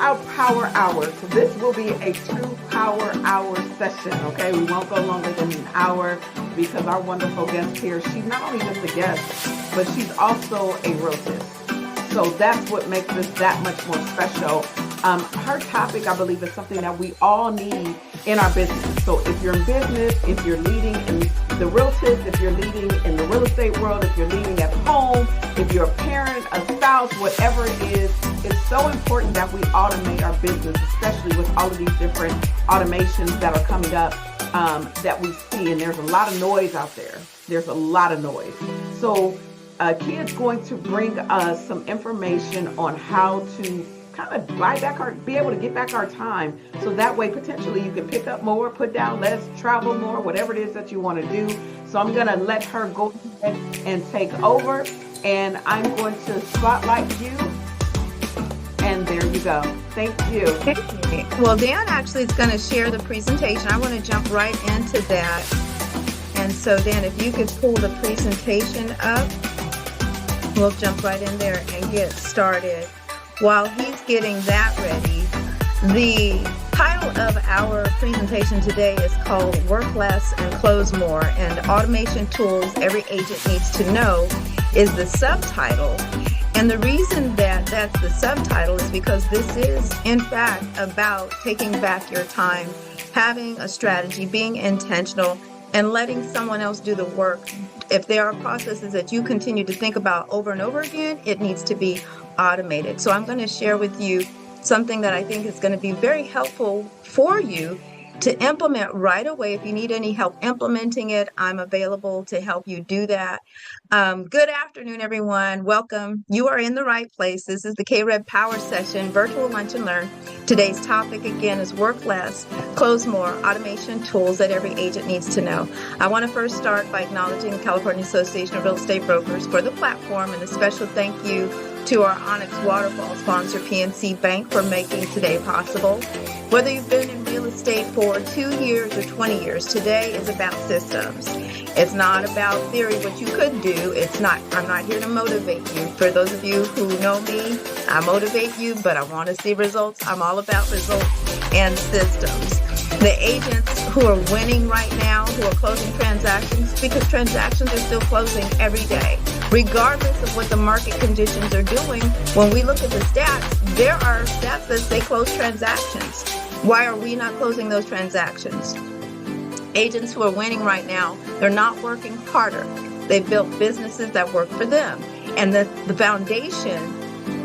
our power hour. So this will be a true power hour session, okay? We won't go longer than an hour because our wonderful guest here, she's not only just a guest, but she's also a realist. So that's what makes this that much more special. Her topic, I believe, is something that we all need in our business. So if you're in business, if you're leading in the realtors, if you're leading in the real estate world, if you're leading at home, if you're a parent, a spouse, whatever it is, it's so important that we automate our business, especially with all of these different automations that are coming up that we see. And there's a lot of noise out there. There's a lot of noise. So Kia's going to bring us some information on how to kind of be able to get back our time. So that way, potentially you can pick up more, put down less, travel more, whatever it is that you want to do. So I'm going to let her go ahead and take over, and I'm going to spotlight you. And there you go. Thank you. Okay. Well, Dan actually is going to share the presentation. I want to jump right into that. And so Dan, if you could pull the presentation up, we'll jump right in there and get started. While he's getting that ready, the title of our presentation today is called Work Less and Close More, and Automation Tools Every Agent Needs to Know is the subtitle. And the reason that that's the subtitle is because this is, in fact, about taking back your time, having a strategy, being intentional, and letting someone else do the work. If there are processes that you continue to think about over and over again, it needs to be automated. So I'm going to share with you something that I think is going to be very helpful for you to implement right away. If you need any help implementing it, I'm available to help you do that. Good afternoon, everyone. Welcome. You are in the right place. This is the CAREB Power Session, Virtual Lunch and Learn. Today's topic, again, is Work Less, Close More, Automation Tools that Every Agent Needs to Know. I want to first start by acknowledging the California Association of Real Estate Brokers for the platform, and a special thank you to our Onyx Waterfall sponsor, PNC Bank, for making today possible. Whether you've been in real estate for 2 years or 20 years, today is about systems. It's not about theory, what you could do. I'm not here to motivate you. For those of you who know me, I motivate you, but I want to see results. I'm all about results and systems. The agents who are winning right now, who are closing transactions, because transactions are still closing every day. Regardless of what the market conditions are doing, when we look at the stats, there are stats that say close transactions. Why are we not closing those transactions? Agents who are winning right now, they're not working harder. They've built businesses that work for them. And the foundation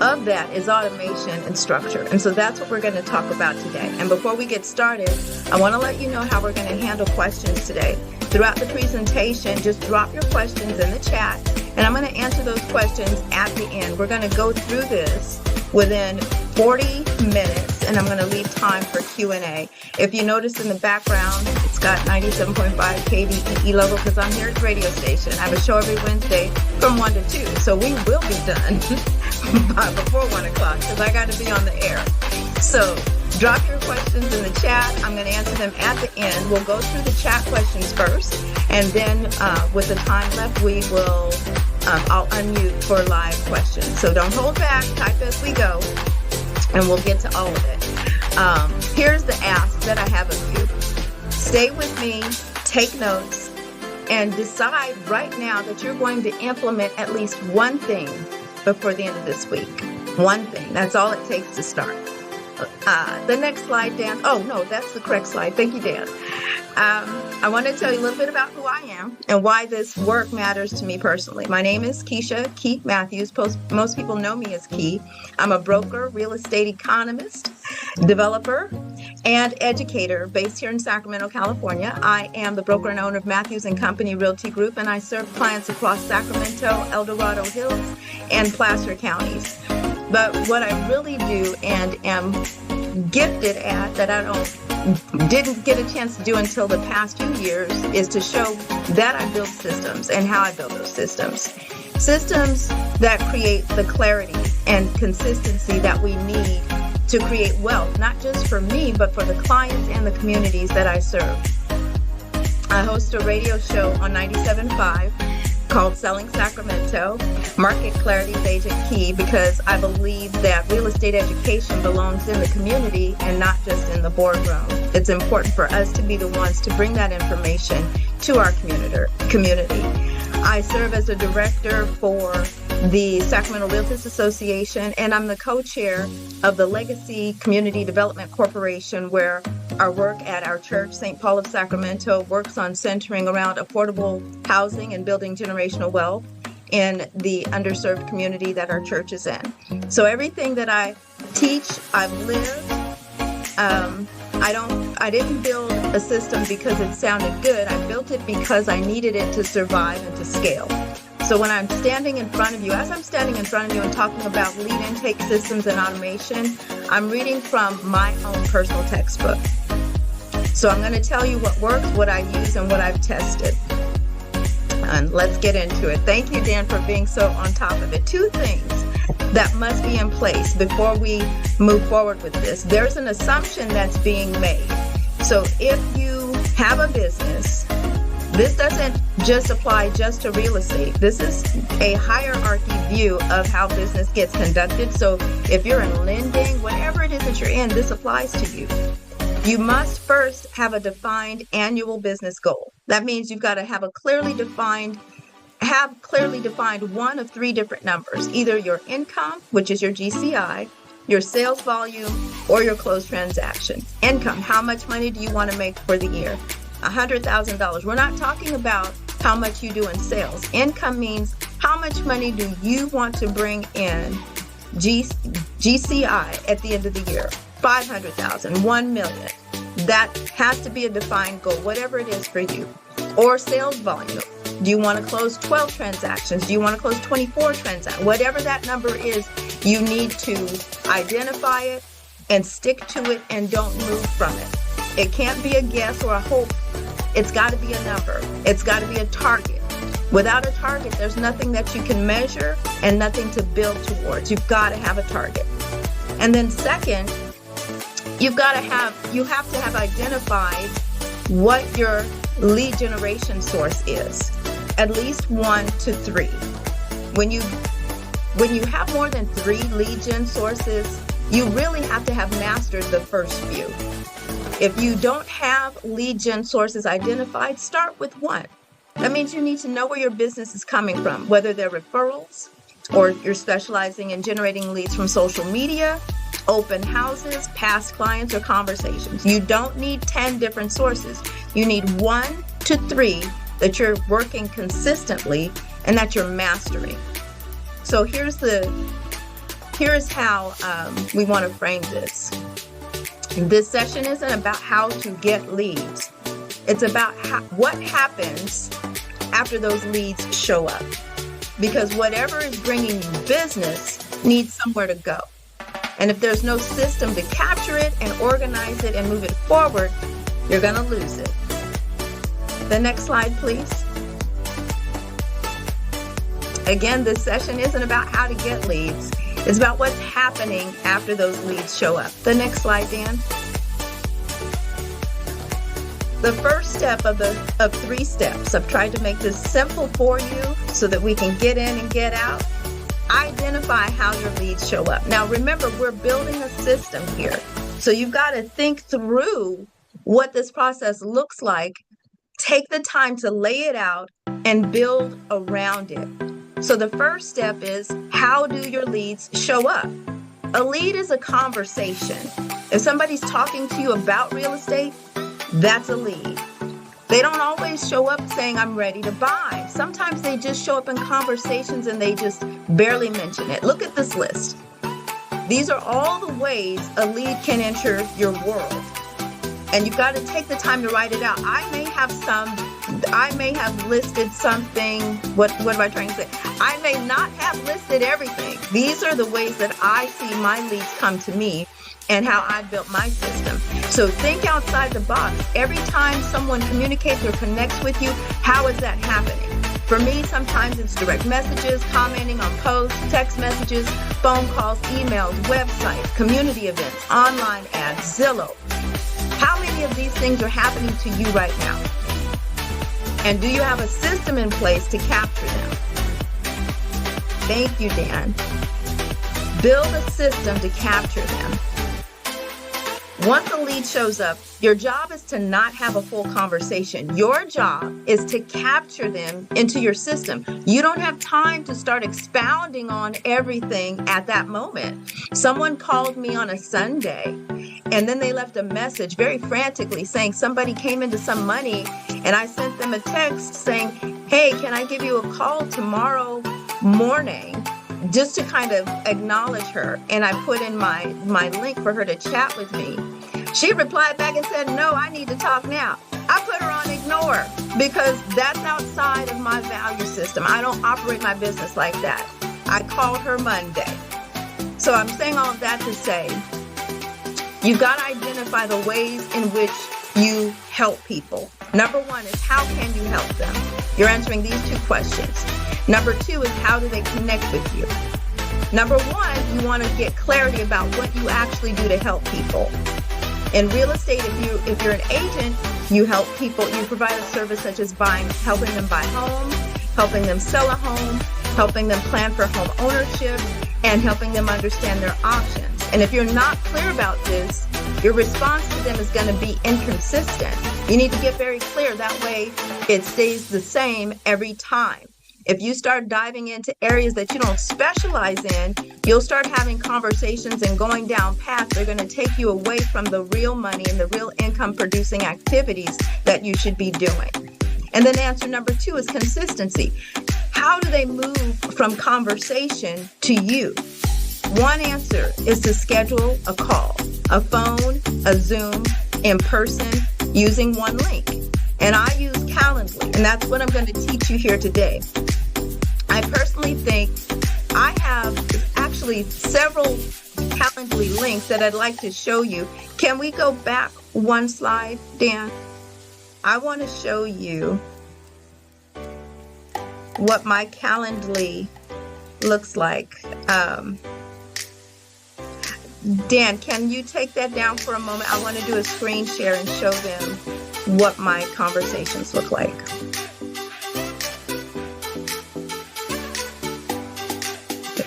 of that is automation and structure. And so that's what we're going to talk about today. And before we get started, I want to let you know how we're going to handle questions today. Throughout the presentation, just drop your questions in the chat, and I'm going to answer those questions at the end. We're going to go through this within 40 minutes, and I'm going to leave time for Q&A. If you notice in the background, it's got 97.5 KDEE logo because I'm here at the radio station. I have a show every Wednesday from 1 to 2, so we will be done before 1 o'clock because I got to be on the air. So drop your questions in the chat. I'm going to answer them at the end. We'll go through the chat questions first, and then with the time left, we will I'll unmute for live questions. So don't hold back. Type as we go, and we'll get to all of it. Here's the ask that I have of you. Stay with me, take notes, and decide right now that you're going to implement at least one thing before the end of this week. One thing. That's all it takes to start. The next slide, Dan. Oh, no, that's the correct slide. Thank you, Dan. I want to tell you a little bit about who I am and why this work matters to me personally. My name is Keisha Mathews. Most people know me as Key. I'm a broker, real estate economist, developer, and educator based here in Sacramento, California. I am the broker and owner of Mathews and Company Realty Group, and I serve clients across Sacramento, El Dorado Hills, and Placer counties. But what I really do and am gifted at that didn't get a chance to do until the past few years is to show that I build systems and how I build those systems. Systems that create the clarity and consistency that we need to create wealth, not just for me, but for the clients and the communities that I serve. I host a radio show on 97.5 called Selling Sacramento. Market clarity is agent key because I believe that real estate education belongs in the community and not just in the boardroom. It's important for us to be the ones to bring that information to our community. I serve as a director for the Sacramento Realtors Association, and I'm the co-chair of the Legacy Community Development Corporation, where our work at our church, St. Paul of Sacramento, works on centering around affordable housing and building generational wealth in the underserved community that our church is in. So everything that I teach, I've lived. I didn't build a system because it sounded good. I built it because I needed it to survive and to scale. So when I'm standing in front of you, as I'm standing in front of you and talking about lead intake systems and automation, I'm reading from my own personal textbook. So I'm going to tell you what works, what I use, and what I've tested. And let's get into it. Thank you, Dan, for being so on top of it. Two things that must be in place before we move forward with this. There's an assumption that's being made. So if you have a business, this doesn't just apply just to real estate. This is a hierarchy view of how business gets conducted. So if you're in lending, whatever it is that you're in, this applies to you. You must first have a defined annual business goal. That means you've got to have clearly defined one of three different numbers, either your income, which is your GCI, your sales volume, or your closed transaction. Income, how much money do you want to make for the year? $100,000. We're not talking about how much you do in sales. Income means how much money do you want to bring in GCI at the end of the year? 500,000, 1 million. That has to be a defined goal, whatever it is for you. Or sales volume. Do you want to close 12 transactions? Do you want to close 24 transactions? Whatever that number is, you need to identify it and stick to it and don't move from it. It can't be a guess or a hope. It's got to be a number. It's got to be a target. Without a target, there's nothing that you can measure and nothing to build towards. You've got to have a target. And then second, you have to have identified what your lead generation source is. At least 1 to 3. When you have more than 3 lead gen sources, you really have to have mastered the first few. If you don't have lead gen sources identified, start with 1. That means you need to know where your business is coming from, whether they're referrals or you're specializing in generating leads from social media, open houses, past clients, or conversations. You don't need 10 different sources. You need 1 to 3 that you're working consistently and that you're mastering. So here's how we want to frame this. This session isn't about how to get leads. It's about what happens after those leads show up. Because whatever is bringing you business needs somewhere to go. And if there's no system to capture it and organize it and move it forward, you're going to lose it. The next slide, please. Again, this session isn't about how to get leads. It's about what's happening after those leads show up. The next slide, Dan. The first step of 3 steps, I've tried to make this simple for you so that we can get in and get out. Identify how your leads show up. Now, remember, we're building a system here. So you've got to think through what this process looks like. Take the time to lay it out and build around it. So the first step is, how do your leads show up? A lead is a conversation. If somebody's talking to you about real estate, that's a lead. They don't always show up saying, I'm ready to buy. Sometimes they just show up in conversations and they just barely mention it. Look at this list. These are all the ways a lead can enter your world. And you've got to take the time to write it out. I may have listed something. What am I trying to say? I may not have listed everything. These are the ways that I see my leads come to me and how I built my system. So think outside the box. Every time someone communicates or connects with you, how is that happening? For me, sometimes it's direct messages, commenting on posts, text messages, phone calls, emails, website, community events, online ads, Zillow. How many of these things are happening to you right now? And do you have a system in place to capture them? Thank you, Dan. Build a system to capture them. Once a lead shows up, your job is to not have a full conversation. Your job is to capture them into your system. You don't have time to start expounding on everything at that moment. Someone called me on a Sunday, and then they left a message very frantically saying somebody came into some money, and I sent them a text saying, hey, can I give you a call tomorrow morning? Just to kind of acknowledge her. And I put in my link for her to chat with me. She replied back and said, no, I need to talk now. I put her on ignore because that's outside of my value system. I don't operate my business like that. I called her Monday. So I'm saying all of that to say, you've got to identify the ways in which you help people. Number one is how can you help them? You're answering these two questions. Number two is how do they connect with you? Number one, you want to get clarity about what you actually do to help people. In real estate, if you're an agent, you help people, you provide a service such as helping them buy homes, helping them sell a home, helping them plan for home ownership, and helping them understand their options. And if you're not clear about this, your response to them is going to be inconsistent. You need to get very clear. That way it stays the same every time. If you start diving into areas that you don't specialize in, you'll start having conversations and going down paths that are going to take you away from the real money and the real income producing activities that you should be doing. And then answer number two is consistency. How do they move from conversation to you? One answer is to schedule a call, a phone, a Zoom, in person, using one link. And I use Calendly, and that's what I'm going to teach you here today. I personally think I have actually several Calendly links that I'd like to show you. Can we go back one slide, Dan? I want to show you what my Calendly looks like. Dan, can you take that down for a moment? I want to do a screen share and show them what my conversations look like.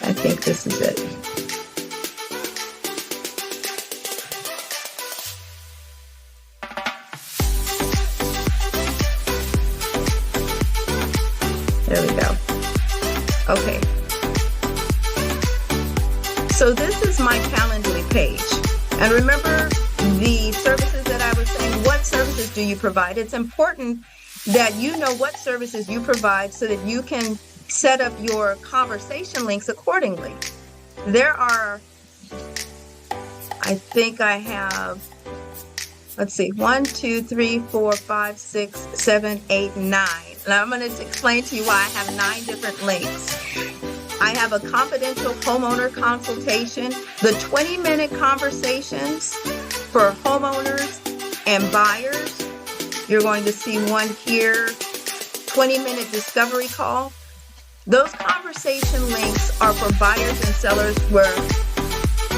I think this is it. There we go. Okay. So this is my Calendly page. And remember the services that I was saying, what services do you provide? It's important that you know what services you provide so that you can set up your conversation links accordingly. There are, I think I have, let's see, 1, 2, 3, 4, 5, 6, 7, 8, 9. And I'm going to explain to you why I have 9 different links. I have a confidential homeowner consultation, the 20-minute conversations for homeowners and buyers. You're going to see one here, 20-minute discovery call. Those conversation links are for buyers and sellers where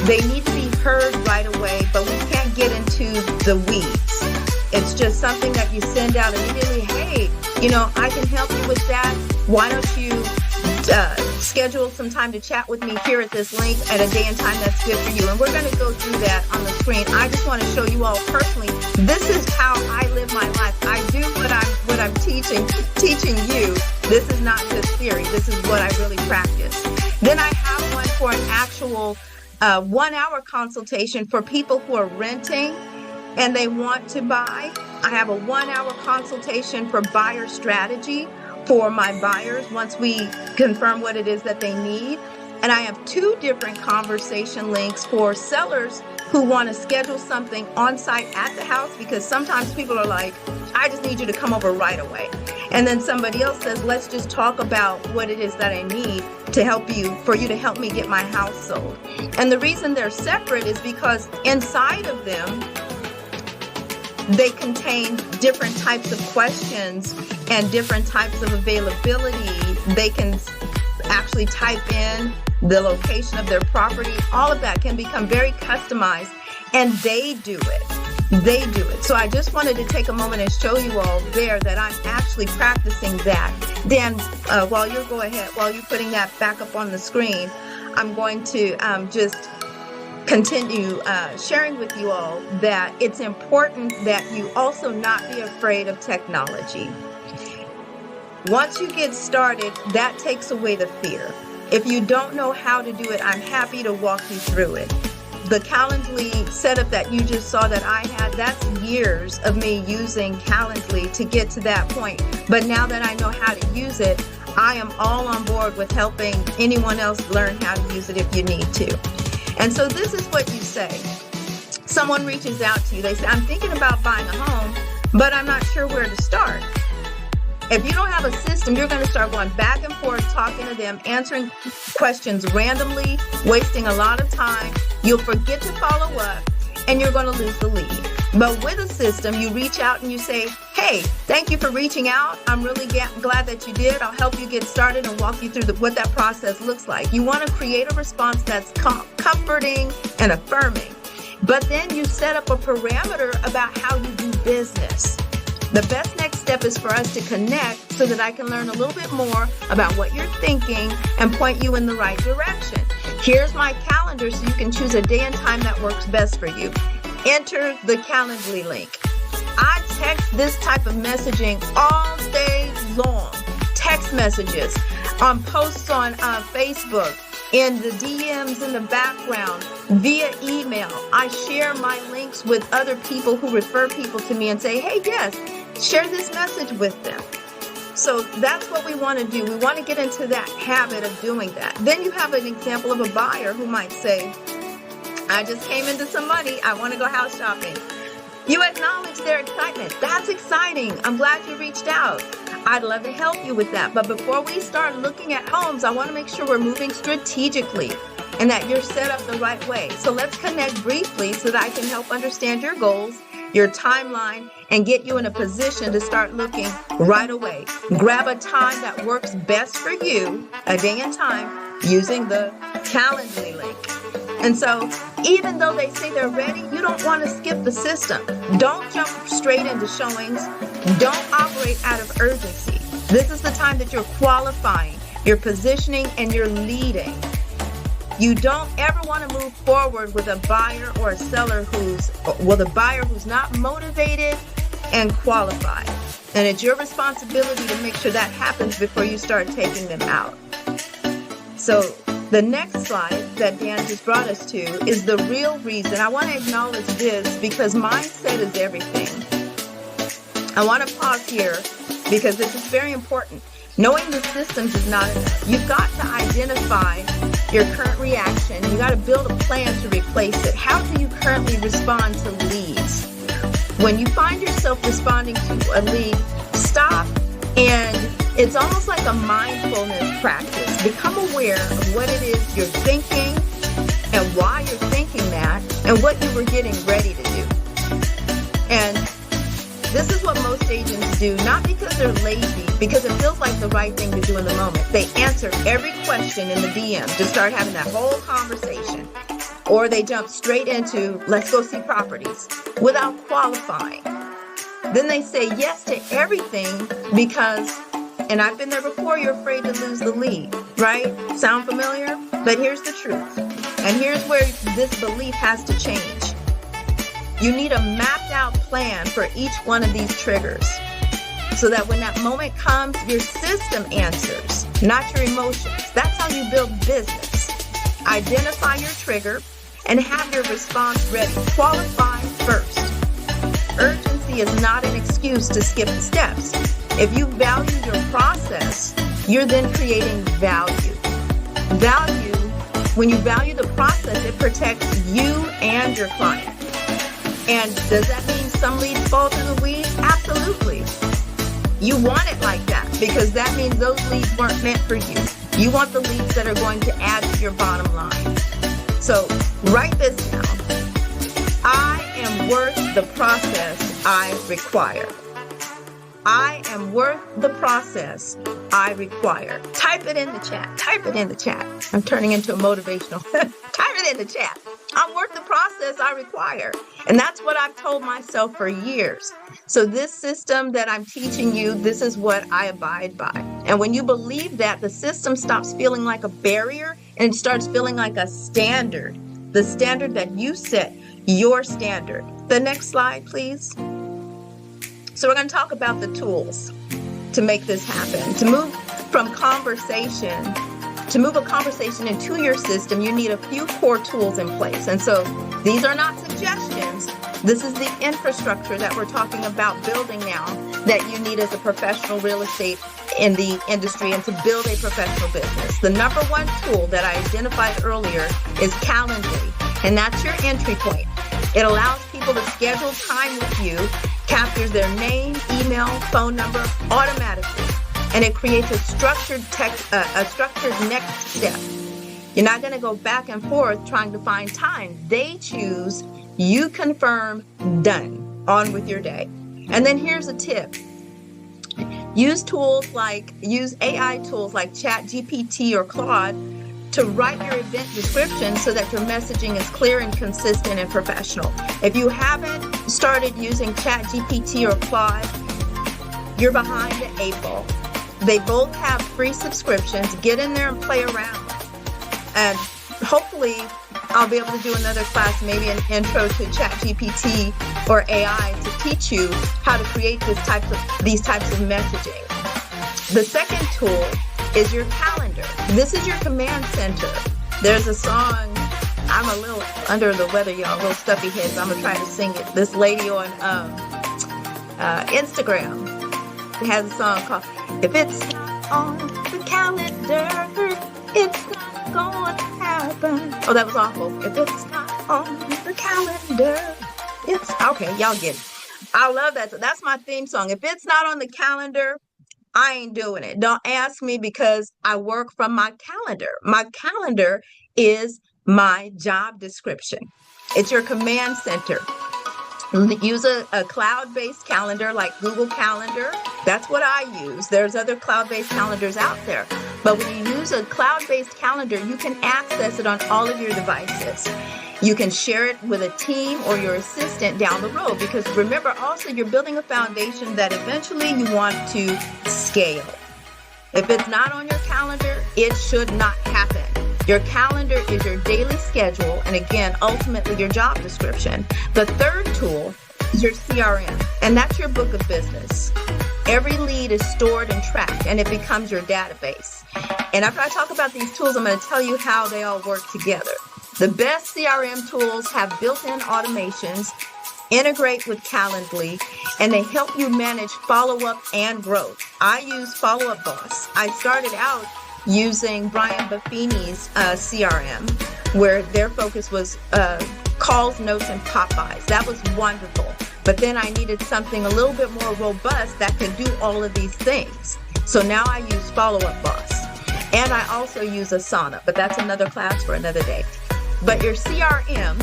they need to be heard right away, but we can't get into the weeds. It's just something that you send out immediately. Hey, I can help you with that. Why don't you schedule some time to chat with me here at this link at a day and time that's good for you. And we're going to go through that on the screen. I just want to show you all personally, this is how I live my life. I do what I'm teaching you. This is not just theory. This is what I really practice. Then I have one for an actual 1-hour consultation for people who are renting and they want to buy. I have a 1-hour consultation for buyer strategy for my buyers once we confirm what it is that they need. And I have 2 different conversation links for sellers who want to schedule something on site at the house, because sometimes people are like, I just need you to come over right away. And then somebody else says, let's just talk about what it is that I need to help you, for you to help me get my house sold. And the reason they're separate is because inside of them, they contain different types of questions and different types of availability. They can actually type in the location of their property. All of that can become very customized, and they do it. they do it. So I just wanted to take a moment and show you all there that I'm actually practicing that. Dan, while you're putting that back up on the screen, I'm going to just continue sharing with you all that it's important that you also not be afraid of technology. Once you get started, that takes away the fear. If you don't know how to do it, I'm happy to walk you through it. The Calendly setup that you just saw that I had, that's years of me using Calendly to get to that point. But now that I know how to use it, I am all on board with helping anyone else learn how to use it if you need to. And so this is what you say. Someone reaches out to you. They say, I'm thinking about buying a home, but I'm not sure where to start. If you don't have a system, you're going to start going back and forth, talking to them, answering questions randomly, wasting a lot of time. You'll forget to follow up, and you're going to lose the lead. But with a system, you reach out and you say, hey, thank you for reaching out. I'm really glad that you did. I'll help you get started and walk you through what that process looks like. You want to create a response that's comforting and affirming. But then you set up a parameter about how you do business. The best next step is for us to connect so that I can learn a little bit more about what you're thinking and point you in the right direction. Here's my calendar so you can choose a day and time that works best for you. Enter the Calendly link. I text this type of messaging all day long. Text messages, on posts on Facebook, in the DMs in the background, via email. I share my links with other people who refer people to me and say, hey, yes, share this message with them. So that's what we want to do. We want to get into that habit of doing that. Then you have an example of a buyer who might say, I just came into some money. I want to go house shopping. You acknowledge their excitement. That's exciting. I'm glad you reached out. I'd love to help you with that. But before we start looking at homes, I want to make sure we're moving strategically and that you're set up the right way. So let's connect briefly so that I can help understand your goals, your timeline, and get you in a position to start looking right away. Grab a time that works best for you, a day and time, using the Calendly link. And so even though they say they're ready, you don't want to skip the system. Don't jump straight into showings. Don't operate out of urgency. This is the time that you're qualifying, you're positioning, and you're leading. You don't ever want to move forward with a buyer or a seller a buyer who's not motivated and qualified. And it's your responsibility to make sure that happens before you start taking them out. So the next slide that Dan just brought us to is the real reason. I want to acknowledge this because mindset is everything. I want to pause here because this is very important. Knowing the systems is not enough. You've got to identify your current reaction. You got to build a plan to replace it. How do you currently respond to leads? When you find yourself responding to a lead, stop, and it's almost like a mindfulness practice. Become aware of what it is you're thinking and why you're thinking that and what you were getting ready to do. And this is what most agents do, not because they're lazy, because it feels like the right thing to do in the moment. They answer every question in the DM to start having that whole conversation. Or they jump straight into, let's go see properties, without qualifying. Then they say yes to everything because, and I've been there before, you're afraid to lose the lead, right? Sound familiar? But here's the truth. And here's where this belief has to change. You need a mapped out plan for each one of these triggers so that when that moment comes, your system answers, not your emotions. That's how you build business. Identify your trigger and have your response ready. Qualify first. Urgency is not an excuse to skip the steps. If you value your process, you're then creating value. Value, when you value the process, it protects you and your client. And does that mean some leads fall through the weeds? Absolutely. You want it like that because that means those leads weren't meant for you. You want the leads that are going to add to your bottom line. So write this down. I am worth the process I require. I am worth the process I require. Type it in the chat. Type it in the chat. I'm turning into a motivational. Type it in the chat. I'm worth the process I require. And that's what I've told myself for years. So this system that I'm teaching you, this is what I abide by. And when you believe that, the system stops feeling like a barrier and it starts feeling like a standard, the standard that you set, your standard. The next slide, please. So we're going to talk about the tools to make this happen. To move from conversation, to move a conversation into your system, you need a few core tools in place. And so these are not suggestions. This is the infrastructure that we're talking about building now that you need as a professional real estate in the industry and to build a professional business. The number one tool that I identified earlier is Calendly, and that's your entry point. It allows people to schedule time with you, captures their name, email, phone number automatically, and it creates a structured next step. You're not going to go back and forth trying to find time. They choose, you confirm, done, on with your day. And then here's a tip. Use AI tools like ChatGPT or Claude to write your event description so that your messaging is clear and consistent and professional. If you haven't started using ChatGPT or Claude, you're behind the 8 ball. They both have free subscriptions. Get in there and play around. And hopefully I'll be able to do another class, maybe an intro to ChatGPT or AI to teach you how to create these types of messaging. The second tool is your calendar. This is your command center. There's a song, I'm a little under the weather, y'all, little stuffy heads. I'm gonna try to sing it. This lady on Instagram has a song called "If It's Not on the Calendar, It's Not Gonna Happen." Oh, that was awful. If it's not on the calendar, it's okay. Y'all get it. I love that. That's my theme song. If it's not on the calendar, I ain't doing it. Don't ask me because I work from my calendar. My calendar is my job description. It's your command center. Use a cloud-based calendar like Google Calendar. That's what I use. There's other cloud-based calendars out there. But when you use a cloud-based calendar, you can access it on all of your devices. You can share it with a team or your assistant down the road, because remember also you're building a foundation that eventually you want to scale. If it's not on your calendar, it should not happen. Your calendar is your daily schedule, and again, ultimately your job description. The third tool is your CRM, and that's your book of business. Every lead is stored and tracked, and it becomes your database. And after I talk about these tools, I'm going to tell you how they all work together. The best CRM tools have built-in automations, integrate with Calendly, and they help you manage follow-up and growth. I use Follow-Up Boss. I started out using Brian Buffini's CRM, where their focus was calls, notes, and pop-bys. That was wonderful. But then I needed something a little bit more robust that could do all of these things. So now I use Follow-Up Boss. And I also use Asana, but that's another class for another day. But your CRM,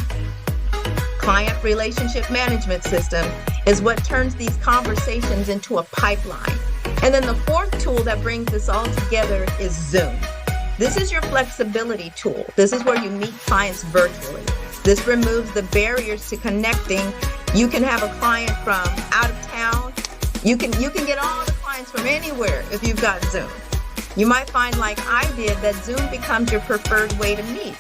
client relationship management system, is what turns these conversations into a pipeline. And then the fourth tool that brings this all together is Zoom. This is your flexibility tool. This is where you meet clients virtually. This removes the barriers to connecting. You can have a client from out of town. You can get all the clients from anywhere if you've got Zoom. You might find, like I did, that Zoom becomes your preferred way to meet.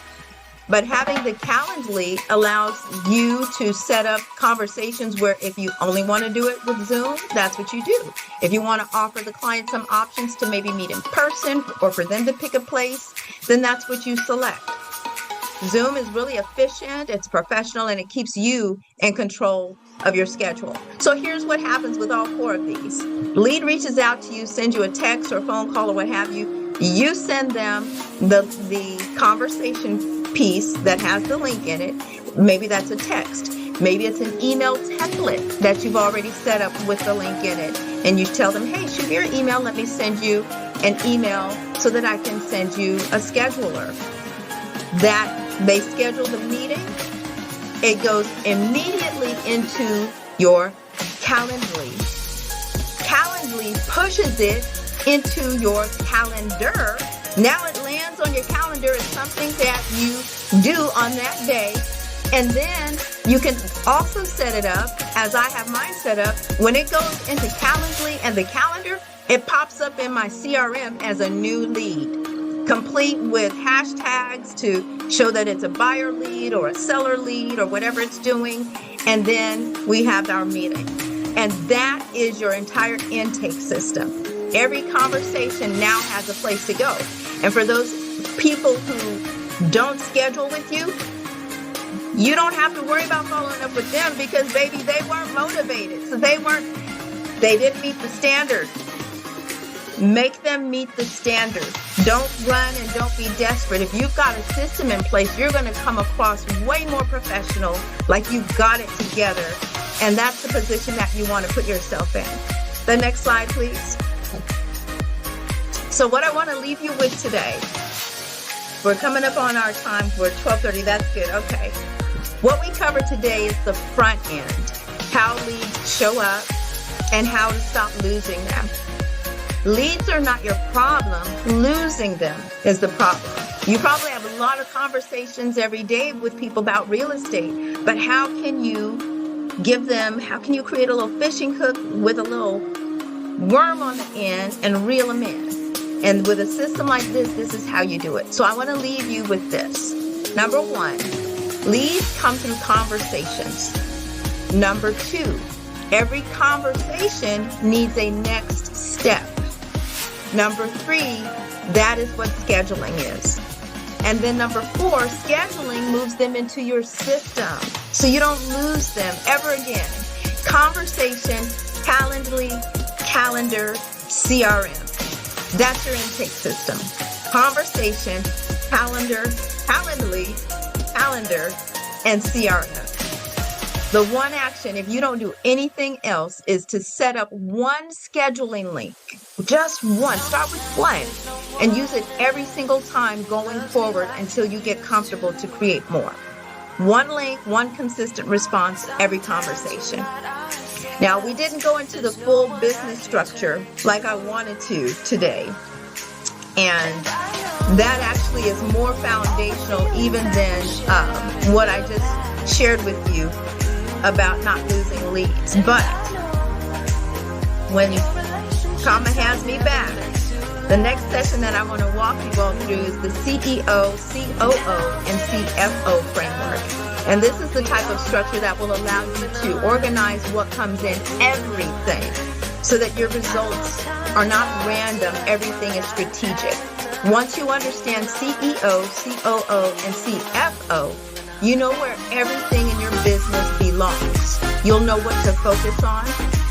But having the Calendly allows you to set up conversations where if you only want to do it with Zoom, that's what you do. If you want to offer the client some options to maybe meet in person or for them to pick a place, then that's what you select. Zoom is really efficient, it's professional, and it keeps you in control of your schedule. So here's what happens with all four of these. Lead reaches out to you, sends you a text or phone call or what have you. You send them the conversation piece that has the link in it. Maybe that's a text. Maybe it's an email template that you've already set up with the link in it. And you tell them, hey, shoot me your email. Let me send you an email so that I can send you a scheduler. That they schedule the meeting. It goes immediately into your Calendly. Calendly pushes it into your calendar. Now it lands on your calendar as something that you do on that day, And then you can also set it up, as I have mine set up, when it goes into Calendly and the calendar, it pops up in my CRM as a new lead, complete with hashtags to show that it's a buyer lead or a seller lead or whatever it's doing. And then we have our meeting. And that is your entire intake system. Every conversation now has a place to go. And for those people who don't schedule with you, you don't have to worry about following up with them because, baby, they weren't motivated. So they didn't meet the standard. Make them meet the standard. Don't run and don't be desperate. If you've got a system in place, you're going to come across way more professional, like you've got it together. And that's the position that you want to put yourself in. The next slide, please. So what I want to leave you with today, we're coming up on our time for 12:30. That's good. Okay. What we covered today is the front end, how leads show up and how to stop losing them. Leads are not your problem. Losing them is the problem. You probably have a lot of conversations every day with people about real estate, but how can you create a little fishing hook with a little worm on the end and reel them in? And with a system like this is how you do it. So I want to leave you with this. Number one, leads come through conversations. Number two, every conversation needs a next step. Number three, that is what scheduling is. And then number four, scheduling moves them into your system so you don't lose them ever again. Conversation, Calendly, calendar, CRM. That's your intake system. Conversation, calendar, Calendly, calendar, and CRM. The one action, if you don't do anything else, is to set up one scheduling link. Just one. Start with one and use it every single time going forward until you get comfortable to create more. One link, one consistent response, every conversation. Now, we didn't go into the full business structure like I wanted to today. And that actually is more foundational even than what I just shared with you about not losing leads. But when Kama has me back, the next session that I want to walk you all through is the CEO, COO, and CFO framework. And this is the type of structure that will allow you to organize what comes in, everything, so that your results are not random, everything is strategic. Once you understand CEO, COO, and CFO, you know where everything in your business belongs. You'll know what to focus on.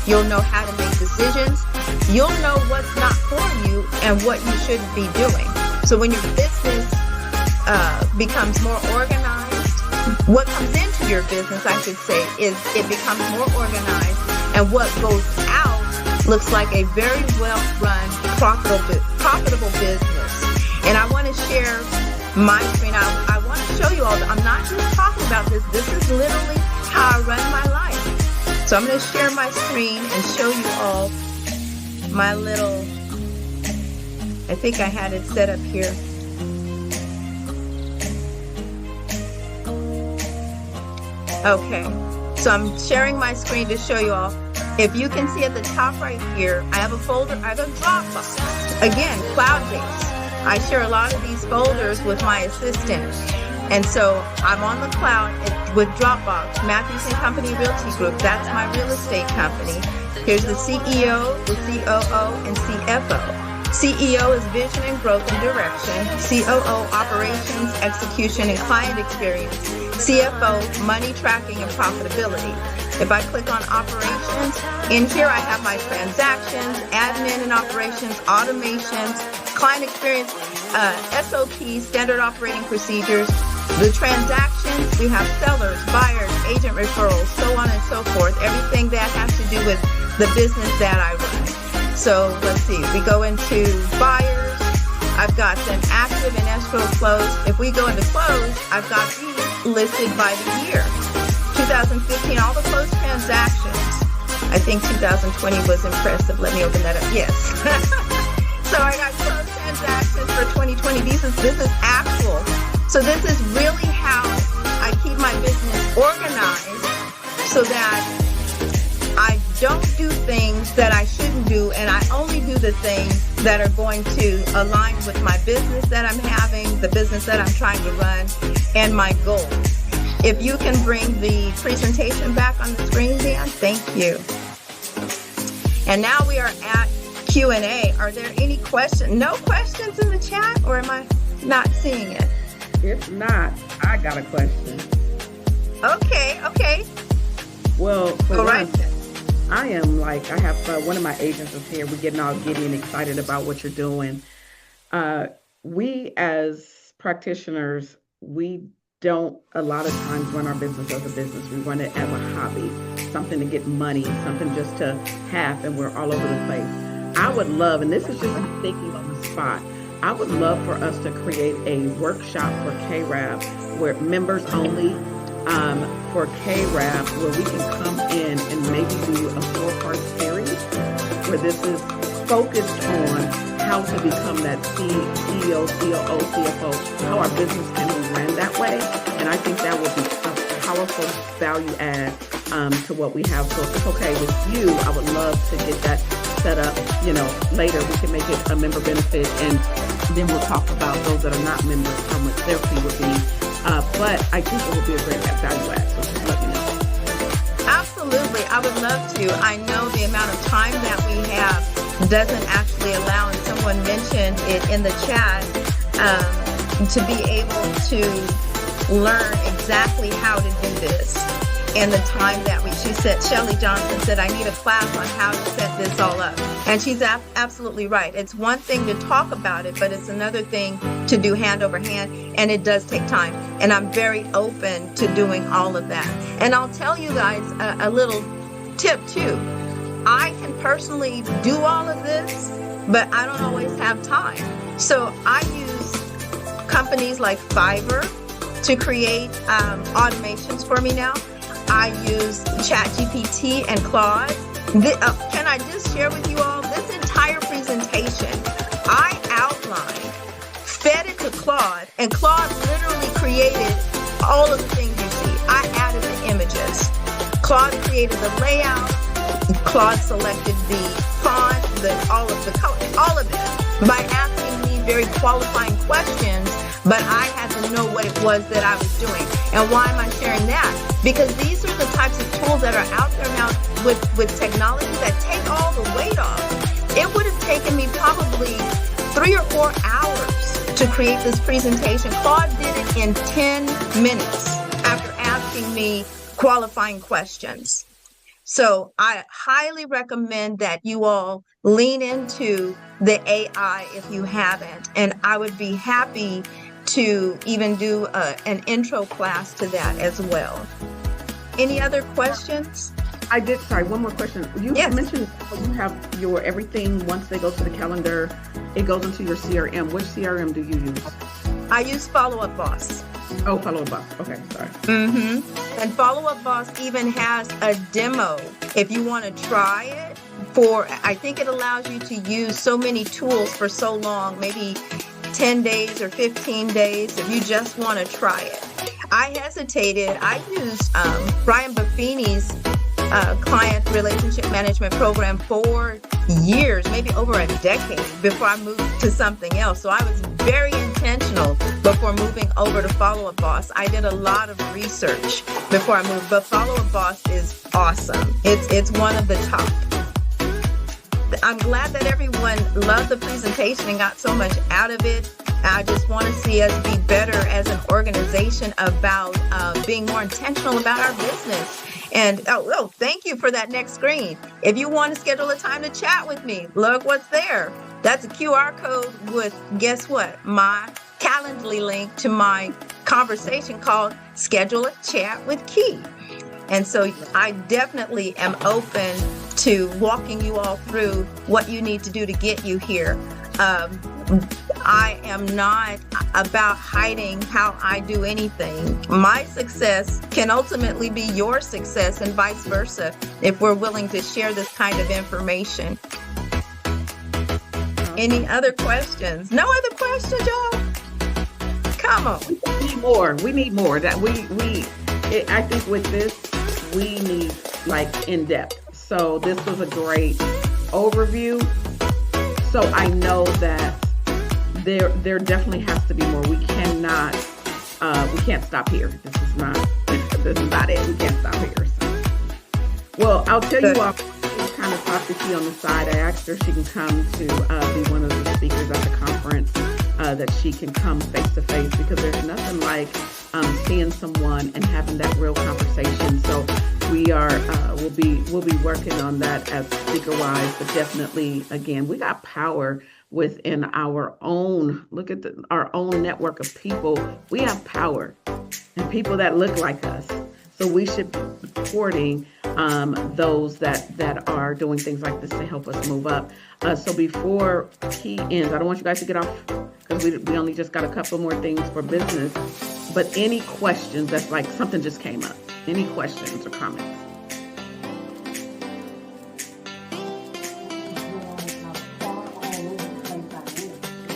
You'll know how to make decisions. You'll know what's not for you and what you shouldn't be doing. So when your business becomes more organized, what comes into your business, I should say, is it becomes more organized, and what goes out looks like a very well-run, profitable business. And I want to share my screen. I want to show you all. I'm not just talking about this. This is literally how I run my life. So I'm going to share my screen and show you all my little, I think I had it set up here. Okay, so I'm sharing my screen to show you all. If you can see at the top right here, I have a folder, I have a Dropbox. Again, cloud-based. I share a lot of these folders with my assistant. And so I'm on the cloud with Dropbox, Mathews and Company Realty Group. That's my real estate company. Here's the CEO, the COO, and CFO. CEO is vision and growth and direction. COO, operations, execution, and client experience. CFO, money tracking and profitability. If I click on operations, in here I have my transactions, admin and operations, automations, client experience, SOPs, standard operating procedures. The transactions, we have sellers, buyers, agent referrals, so on and so forth. Everything that has to do with the business that I run. So let's see, we go into buyers. I've got them active and escrow closed. If we go into close, I've got these listed by the year. 2015, all the closed transactions. I think 2020 was impressive. Let me open that up. Yes. So I got closed transactions for 2020. This is actual. So this is really how I keep my business business organized so that I don't do things that I shouldn't do, and I only do the things that are going to align with my business that I'm having, the business that I'm trying to run, and my goals. If you can bring the presentation back on the screen, Dan, thank you. And now we are at Q&A. Are there any questions? No questions in the chat, or am I not seeing it? If not, I got a question. Okay. Well, for Go one, right ahead. I am like, I have one of my agents is here. We're getting all giddy and excited about what you're doing. We as practitioners, we don't a lot of times run our business as a business. We run it as a hobby, something to get money, something just to have, and we're all over the place. I would love, and this is just me thinking on the spot, I would love for us to create a workshop for CAREB where members only, for CAREB, where we can come in and maybe do a 4-part series where this is focused on how to become that CEO, COO, CFO, how our business can be ran that way. And I think that would be a powerful value add to what we have. So if it's okay with you, I would love to get that set up. Later we can make it a member benefit, and then we'll talk about those that are not members, how much their fee would be. But I think it would be a great value add, so just let me know. Absolutely, I would love to. I know the amount of time that we have doesn't actually allow, and someone mentioned it in the chat, to be able to learn exactly how to do this. And the time that she said, Shelly Johnson said, I need a class on how to set this all up. And she's absolutely right. It's one thing to talk about it, but it's another thing to do hand over hand, and it does take time. And I'm very open to doing all of that. And I'll tell you guys a little tip too. I can personally do all of this, but I don't always have time. So I use companies like Fiverr to create automations for me now. I use ChatGPT and Claude. Can I just share with you all this entire presentation? I outlined, fed it to Claude, and Claude literally created all of the things you see. I added the images. Claude created the layout. Claude selected the font, all of the color, all of it, by asking me very qualifying questions, but I had to know what it was that I was doing. And why am I sharing that? Because these are the types of tools that are out there now with technology that take all the weight off. It would have taken me probably 3 or 4 hours to create this presentation. Claude did it in 10 minutes after asking me qualifying questions. So I highly recommend that you all lean into the AI if you haven't. And I would be happy to even do an intro class to that as well. Any other questions? I did. Sorry, one more question. You mentioned you have your everything once they go to the calendar, it goes into your CRM. Which CRM do you use? I use Follow Up Boss. Oh, Follow Up Boss. Okay, sorry. And Follow Up Boss even has a demo if you want to try it. I think it allows you to use so many tools for so long, maybe 10 days or 15 days if you just want to try it. I hesitated. I used Brian Buffini's client relationship management program for years, maybe over a decade before I moved to something else. So I was very intentional before moving over to Follow Up Boss. I did a lot of research before I moved, but Follow Up Boss is awesome. It's one of the top. I'm glad that everyone loved the presentation and got so much out of it. I just want to see us be better as an organization about being more intentional about our business. And thank you for that next screen. If you want to schedule a time to chat with me, look what's there. That's a QR code with, guess what? My Calendly link to my conversation called Schedule a Chat with Key. And so I definitely am open to walking you all through what you need to do to get you here. I am not about hiding how I do anything. My success can ultimately be your success and vice versa if we're willing to share this kind of information. Any other questions? No other questions, y'all? Come on. We need more. That we I think with this, we need like in depth. So this was a great overview. So I know that there definitely has to be more. We cannot, we can't stop here. This is not it. We can't stop here. So. Well, I'll tell you what, kind of talk to Key on the side. I asked her if she can come to be one of the speakers at the conference, that she can come face to face, because there's nothing like seeing someone and having that real conversation. So we are we'll be working on that as speaker wise, but definitely again, we got power within our own, look at our own network of people. We have power and people that look like us. So we should be supporting those that are doing things like this to help us move up. So before Key ends, I don't want you guys to get off, because we only just got a couple more things for business. But any questions, that's like something just came up. Any questions or comments?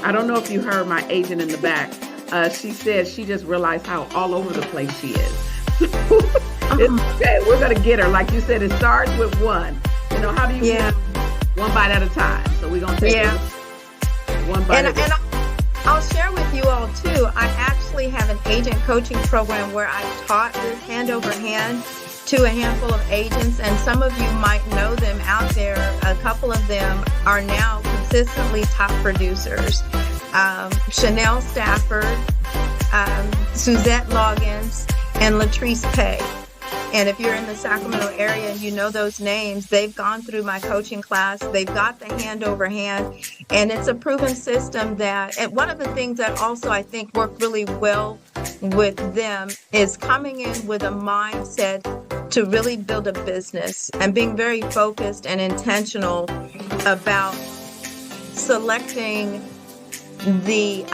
I don't know if you heard my agent in the back. She said she just realized how all over the place she is. It's okay. We're going to get her. Like you said, it starts with one. You know, how do you get one bite at a time? So we're going to take one bite at a time. I'll share with you all too. I actually have an agent coaching program where I taught this hand over hand to a handful of agents, and some of you might know them out there. A couple of them are now consistently top producers. Chanel Stafford, Suzette Loggins, and Latrice Pay. And if you're in the Sacramento area and you know those names, they've gone through my coaching class. They've got the hand over hand, and it's a proven system that, and one of the things that also I think worked really well with them is coming in with a mindset to really build a business and being very focused and intentional about selecting the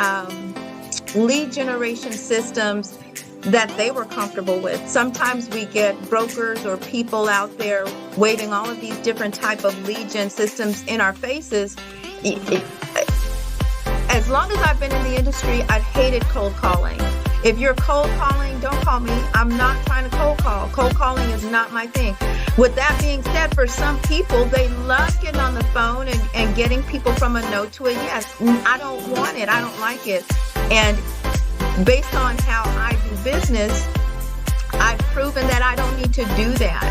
lead generation systems that they were comfortable with. Sometimes we get brokers or people out there waving all of these different type of lead gen systems in our faces. As long as I've been in the industry, I've hated cold calling. If you're cold calling, don't call me. I'm not trying to cold call. Cold calling is not my thing. With that being said, for some people, they love getting on the phone and getting people from a no to a yes. I don't want it. I don't like it. And based on how I do business, I've proven that I don't need to do that.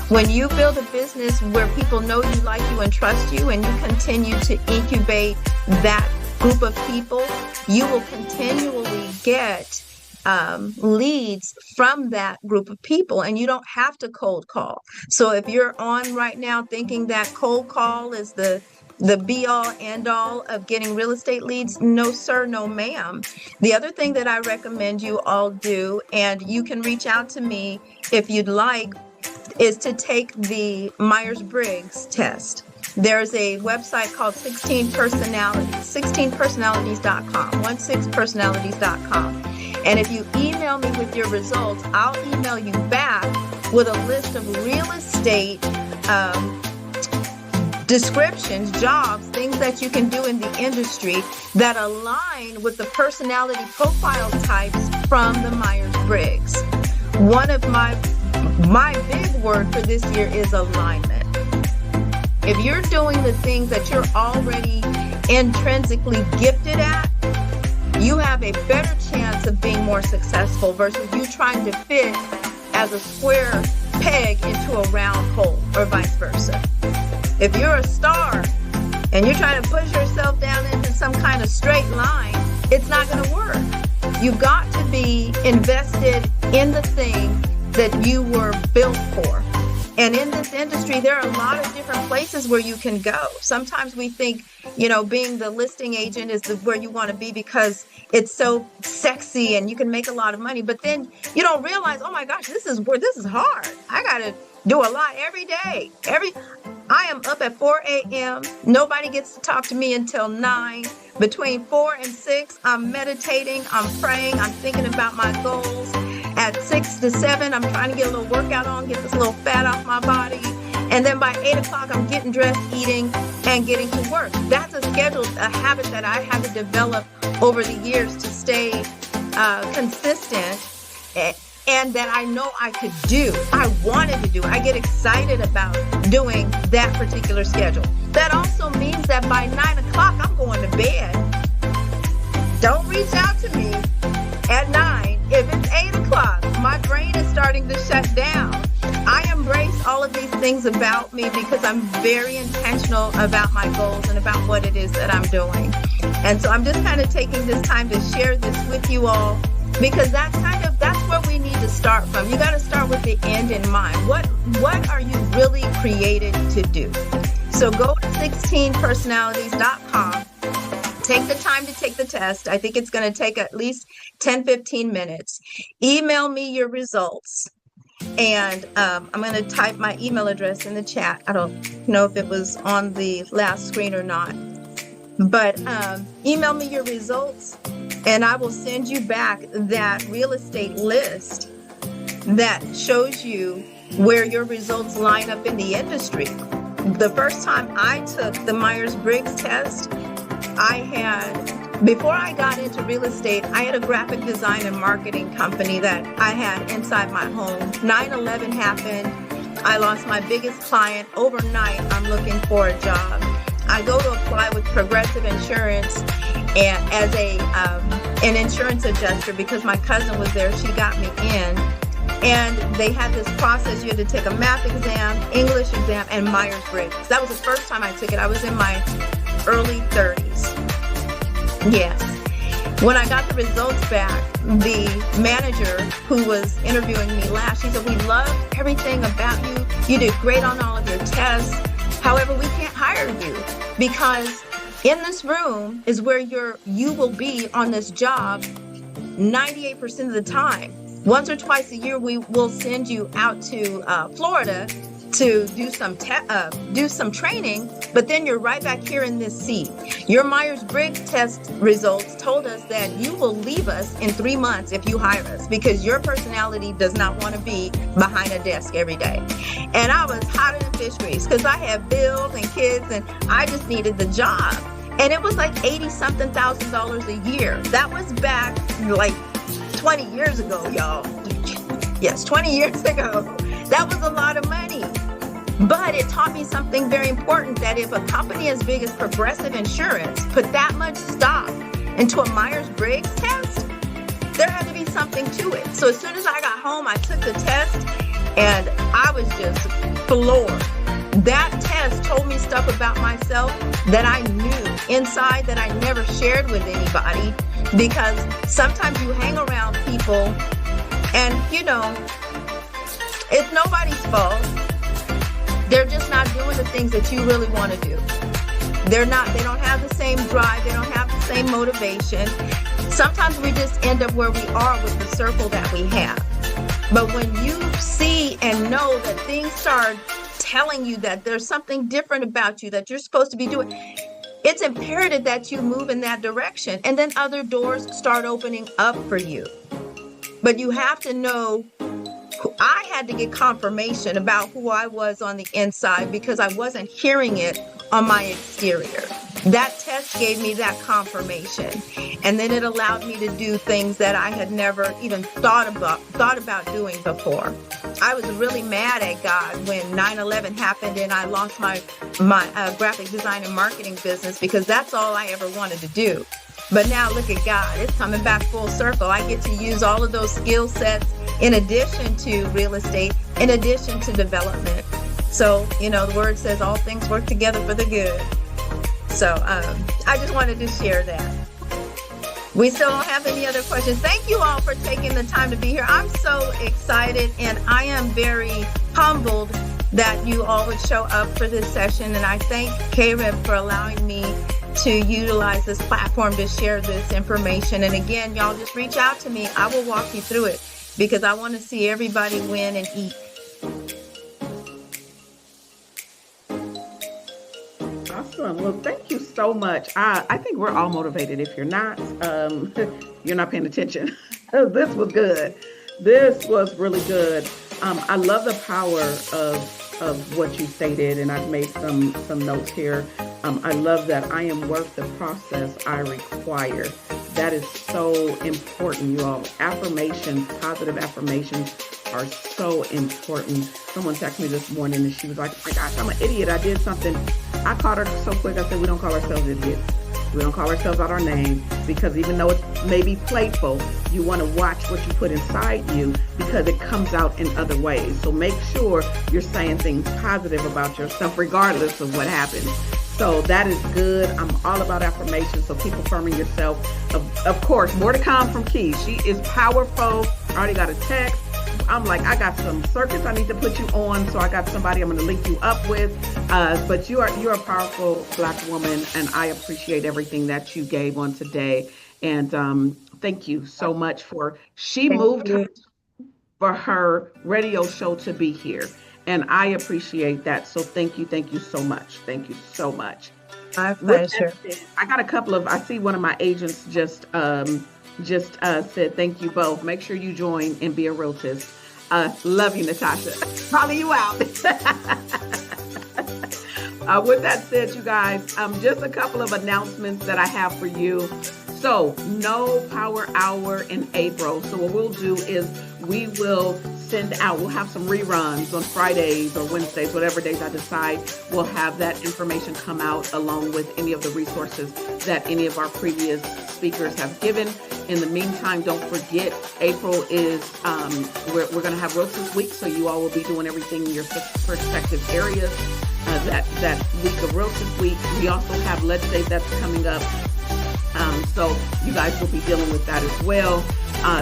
When you build a business where people know you, like you, and trust you, and you continue to incubate that group of people, you will continually get leads from that group of people, and you don't have to cold call. So if you're on right now thinking that cold call is the be all end all of getting real estate leads, no sir, no ma'am. The other thing that I recommend you all do, and you can reach out to me if you'd like, is to take the Myers-Briggs test. There's a website called 16personalities.com, 16personalities.com. And if you email me with your results, I'll email you back with a list of real estate descriptions, jobs, things that you can do in the industry that align with the personality profile types from the Myers-Briggs. One of my big word for this year is alignment. If you're doing the things that you're already intrinsically gifted at, you have a better chance of being more successful versus you trying to fit as a square peg into a round hole, or vice versa. If you're a star and you're trying to push yourself down into some kind of straight line, it's not going to work. You've got to be invested in the thing that you were built for. And in this industry, there are a lot of different places where you can go. Sometimes we think, being the listing agent is where you want to be because it's so sexy and you can make a lot of money. But then you don't realize, oh my gosh, this is hard. I got to do a lot every day. I am up at 4 a.m. Nobody gets to talk to me until 9. Between 4 and 6, I'm meditating, I'm praying, I'm thinking about my goals. At 6 to 7, I'm trying to get a little workout on, get this little fat off my body. And then by 8 o'clock, I'm getting dressed, eating, and getting to work. That's a habit that I had to develop over the years to stay consistent. and that I know I could do. I wanted to do. I get excited about doing that particular schedule. That also means that by 9 o'clock, I'm going to bed. Don't reach out to me at 9. If it's 8 o'clock, my brain is starting to shut down. I embrace all of these things about me because I'm very intentional about my goals and about what it is that I'm doing. And so I'm just kind of taking this time to share this with you all, because that's where we need to start from. You got to start with the end in mind. What are you really created to do? So go to 16personalities.com. Take the time to take the test. I think it's going to take at least 10-15 minutes. Email me your results. And I'm going to type my email address in the chat. I don't know if it was on the last screen or not. But email me your results, and I will send you back that real estate list that shows you where your results line up in the industry. The first time I took the Myers-Briggs test, before I got into real estate, I had a graphic design and marketing company that I had inside my home. 9/11 happened. I lost my biggest client. Overnight, I'm looking for a job. I go to apply with Progressive Insurance and as an insurance adjuster because my cousin was there. She got me in. And they had this process. You had to take a math exam, English exam, and Myers-Briggs. That was the first time I took it. I was in my early 30s. Yes. When I got the results back, the manager who was interviewing me last, she said, "We love everything about you. You did great on all of your tests. However, we can't hire you because in this room is where you will be on this job 98% of the time. Once or twice a year, we will send you out to Florida to do some training, but then you're right back here in this seat. Your Myers-Briggs test results told us that you will leave us in 3 months if you hire us because your personality does not want to be behind a desk every day." And I was hotter than fish grease because I had bills and kids and I just needed the job. And it was like $80-something thousand a year. That was back like 20 years ago, y'all. Yes, 20 years ago. That was a lot of money. But it taught me something very important, that if a company as big as Progressive Insurance put that much stock into a Myers-Briggs test, there had to be something to it. So as soon as I got home, I took the test and I was just floored. That test told me stuff about myself that I knew inside that I never shared with anybody, because sometimes you hang around people and, it's nobody's fault. They're just not doing the things that you really want to do. They don't have the same drive. They don't have the same motivation. Sometimes we just end up where we are with the circle that we have. But when you see and know that things start telling you that there's something different about you that you're supposed to be doing, it's imperative that you move in that direction. And then other doors start opening up for you. But you have to know, I had to get confirmation about who I was on the inside because I wasn't hearing it on my exterior. That test gave me that confirmation. And then it allowed me to do things that I had never even thought about doing before. I was really mad at God when 9/11 happened and I lost my graphic design and marketing business because that's all I ever wanted to do. But now look at God. It's coming back full circle. I get to use all of those skill sets in addition to real estate, in addition to development. So, the word says all things work together for the good. So I just wanted to share that. We still don't have any other questions. Thank you all for taking the time to be here. I'm so excited and I am very humbled that you all would show up for this session. And I thank CAREB for allowing me to utilize this platform to share this information. And again, y'all just reach out to me. I will walk you through it because I want to see everybody win and eat. Awesome. Well, thank you so much. I think we're all motivated. If you're not, you're not paying attention. This was good. This was really good. I love the power of what you stated, and I've made some notes here. I love that I am worth the process I require. That is so important, you all. Affirmations, positive affirmations are so important. Someone texted me this morning and she was like, oh my gosh, I'm an idiot. I did something. I caught her so quick. I said, we don't call ourselves idiots. We don't call ourselves out our name, because even though it's maybe playful, you want to watch what you put inside you, because it comes out in other ways. So make sure you're saying things positive about yourself regardless of what happens. So that is good. I'm all about affirmations. So keep affirming yourself. Of course, more to come from Keisha. She is powerful. I already got a text. I'm like, I got some circuits I need to put you on. So I got somebody I'm going to link you up with. But you're a powerful Black woman, and I appreciate everything that you gave on today. And thank you so much she moved for her radio show to be here. And I appreciate that. So thank you so much. Thank you so much. My pleasure. I got a couple of, I see one of my agents just said, thank you both. Make sure you join and be a realtist. Love you, Natasha. Calling you out. With that said, you guys, just a couple of announcements that I have for you. So no power hour in April. So what we'll do is we will we'll have some reruns on Fridays or Wednesdays, whatever days I decide. We'll have that information come out along with any of the resources that any of our previous speakers have given. In the meantime, don't forget, April is, we're going to have Realtors Week, so you all will be doing everything in your respective areas. That week of Realtors Week. We also have Let's Day that's coming up. So you guys will be dealing with that as well.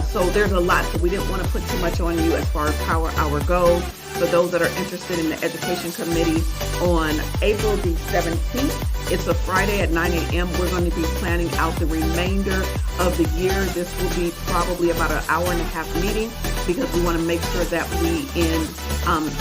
So there's a lot. So we didn't want to put too much on you as far as Power Hour goes. For those that are interested in the Education Committee, on April the 17th, it's a Friday at 9 a.m. We're going to be planning out the remainder of the year. This will be probably about an hour and a half meeting, because we want to make sure that we end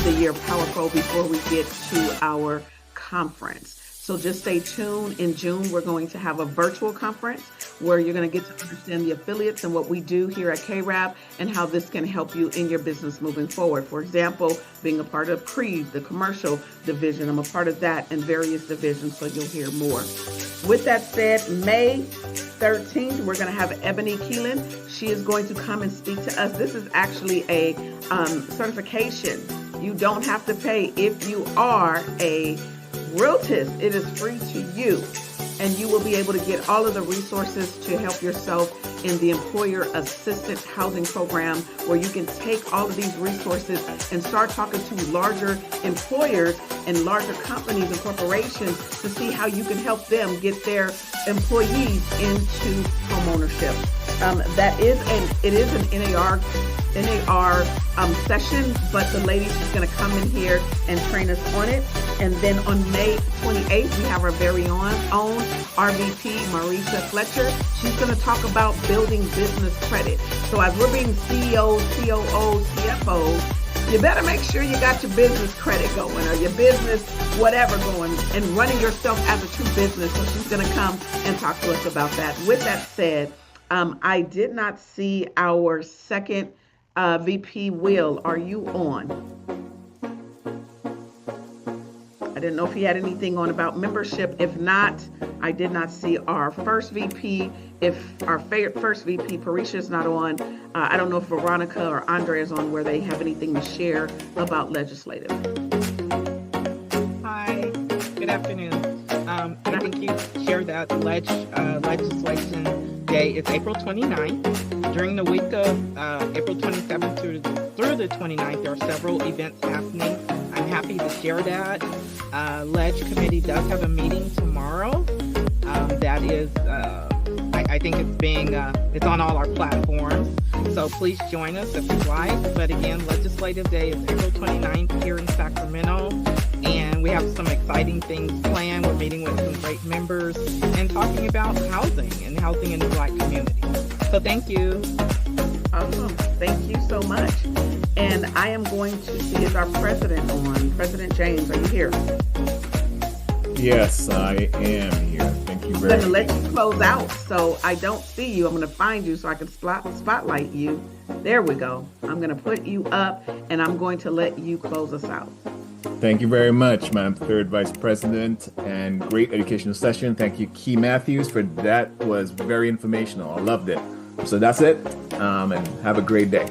the year powerful before we get to our conference. So just stay tuned. In June, we're going to have a virtual conference where you're going to get to understand the affiliates and what we do here at CAREB and how this can help you in your business moving forward. For example, being a part of CREED, the commercial division. I'm a part of that and various divisions, so you'll hear more. With that said, May 13th, we're going to have Ebony Keelan. She is going to come and speak to us. This is actually a certification. You don't have to pay if you are a realtist. It is free to you, and you will be able to get all of the resources to help yourself in the employer assisted housing program, where you can take all of these resources and start talking to larger employers and larger companies and corporations to see how you can help them get their employees into homeownership. It is an NAR session, but the lady, she's going to come in here and train us on it. And then on May 28th, we have our very own RVP, Marisa Fletcher. She's going to talk about building business credit. So as we're being CEOs, COOs, CFOs, you better make sure you got your business credit going, or your business whatever going, and running yourself as a true business. So she's going to come and talk to us about that. With that said, I did not see our second VP. Will, are you on? I didn't know if he had anything on about membership. If not, I did not see our first VP. If our first VP, Parisha, is not on, I don't know if Veronica or Andre is on, where they have anything to share about legislative. Hi, good afternoon. I think you shared that legislation day. It's April 29th. During the week of April 27th through the 29th, there are several events happening. I'm happy to share that. Ledge Committee does have a meeting tomorrow. That is, I think it's on all our platforms. So please join us if you'd like. But again, Legislative Day is April 29th here in Sacramento. And we have some exciting things planned. We're meeting with some great members and talking about housing and housing in the Black community. So thank you. Awesome. Thank you so much. And I am going to see, is our president on? President James, are you here? Yes, I am here. Thank you very much. I'm going to let you close out, so I don't see you. I'm going to find you so I can spotlight you. There we go. I'm going to put you up, and I'm going to let you close us out. Thank you very much, Madam Third Vice President, and great educational session. Thank you, Key Mathews, for that. Was very informational. I loved it. So that's it, and have a great day.